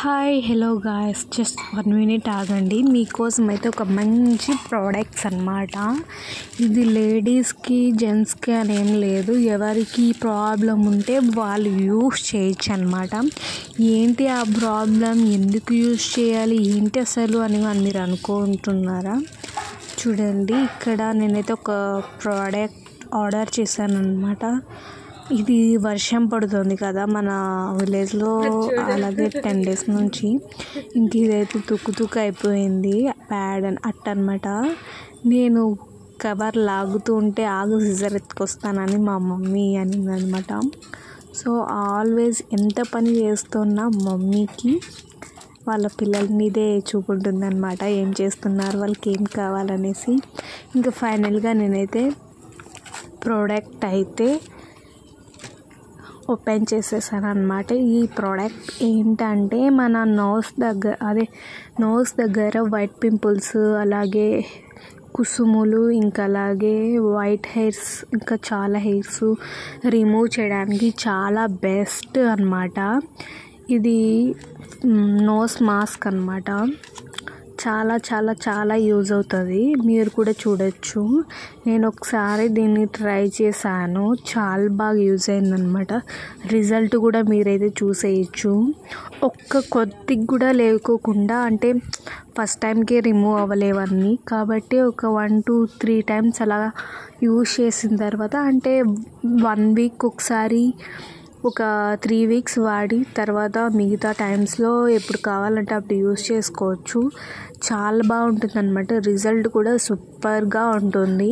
Hi hello guys, just 1 minute ఆగండి. మీకోసం అయితే ఒక మంచి ప్రోడక్ట్స్ అన్నమాట. ఇది లేడీస్కి జెంట్స్కి అని ఏం లేదు, ఎవరికి ప్రాబ్లం ఉంటే వాళ్ళు యూస్ చేయొచ్చు అన్నమాట. ఏంటి ఆ ప్రాబ్లం, ఎందుకు యూస్ చేయాలి, ఏంటి అసలు అని మీరు అనుకుంటున్నారా? చూడండి, ఇక్కడ నేనైతే ఒక ప్రోడక్ట్ ఆర్డర్ చేశాను అన్నమాట. ఇది వర్షం పడుతుంది కదా మన విలేజ్లో, అలాగే 10 days నుంచి. ఇంక ఇదైతే తుక్కు అయిపోయింది, ప్యాడ్ అన్నమాట. నేను కవర్ లాగుతూ ఉంటే ఆగు సిజర్ ఎత్తుకొస్తానని మా మమ్మీ అనిందనమాట. సో ఆల్వేస్ ఎంత పని చేస్తున్నా మమ్మీకి వాళ్ళ పిల్లల మీదే చూపుంటుంది అనమాట, ఏం చేస్తున్నారు, వాళ్ళకి ఏం కావాలనేసి. ఇంకా ఫైనల్గా నేనైతే ప్రోడక్ట్ అయితే ఓపెన్ చేసేసాను అనమాట. ఈ ప్రోడక్ట్ ఏంటంటే మన నోస్ దగ్గర వైట్ పింపుల్స్, అలాగే కుసుములు, ఇంకా అలాగే వైట్ హెయిర్స్, ఇంకా చాలా హెయిర్స్ రిమూవ్ చేయడానికి చాలా బెస్ట్ అన్నమాట. ఇది నోస్ మాస్క్ అన్నమాట. చాలా చాలా చాలా యూజ్ అవుతుంది, మీరు కూడా చూడొచ్చు. నేను ఒకసారి దీన్ని ట్రై చేశాను, చాలా బాగా యూజ్ అయిందనమాట. రిజల్ట్ కూడా మీరైతే చూసేయచ్చు. ఒక్క కొద్దిగా కూడా లేకోకుండా, అంటే ఫస్ట్ టైంకే రిమూవ్ అవ్వలేవన్నీ కాబట్టి ఒక 1 to 3 times అలా యూజ్ చేసిన తర్వాత, అంటే 1 week ఒకసారి, ఒక 3 weeks వాడి తర్వాత మిగతా టైమ్స్లో ఎప్పుడు కావాలంటే అప్పుడు యూస్ చేసుకోవచ్చు. చాలా బాగుంటుంది అనమాట, రిజల్ట్ కూడా సూపర్గా ఉంటుంది.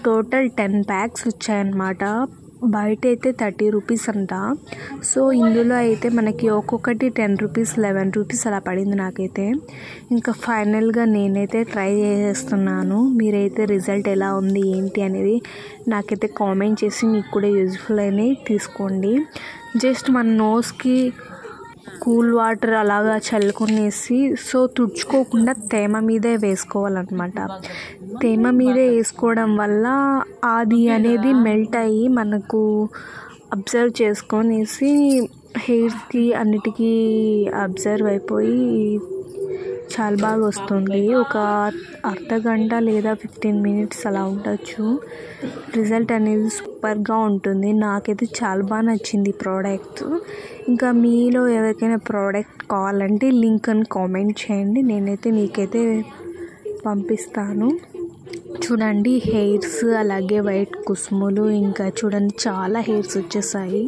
టోటల్ 10 packs వచ్చాయన్నమాట. బయట అయితే 30 rupees అంట. సో ఇందులో అయితే మనకి ఒక్కొక్కటి 10 rupees 11 rupees అలా పడింది నాకైతే. ఇంకా ఫైనల్గా నేనైతే ట్రై చేస్తున్నాను. మీరైతే రిజల్ట్ ఎలా ఉంది ఏంటి అనేది నాకైతే కామెంట్ చేసి, మీకు కూడా యూజ్ఫుల్ అయినవి తీసుకోండి. జస్ట్ మన నోస్కి కూల్ వాటర్ అలాగా చల్లుకునేసి, సో తుడుచుకోకుండా తేమ మీదే వేసుకోవాలన్నమాట. తేమ మీదే వేసుకోవడం వల్ల అది అనేది మెల్ట్ అయ్యి మనకు అబ్జర్వ్ చేసుకొనేసి హెయిర్స్కి అన్నిటికీ అబ్జర్వ్ అయిపోయి చాలా బాగా వస్తుంది. ఒక అర్ధగంట లేదా 15 minutes అలా ఉండొచ్చు. రిజల్ట్ అనేది సూపర్గా ఉంటుంది. నాకైతే చాలా బాగా నచ్చింది ప్రోడక్ట్. ఇంకా మీలో ఎవరికైనా ప్రోడక్ట్ కావాలంటే లింక్ అని కామెంట్ చేయండి, నేనైతే మీకైతే పంపిస్తాను. చూడండి హెయిర్స్, అలాగే వైట్ కుసుములు, ఇంకా చూడండి చాలా హెయిర్స్ వచ్చేసాయి.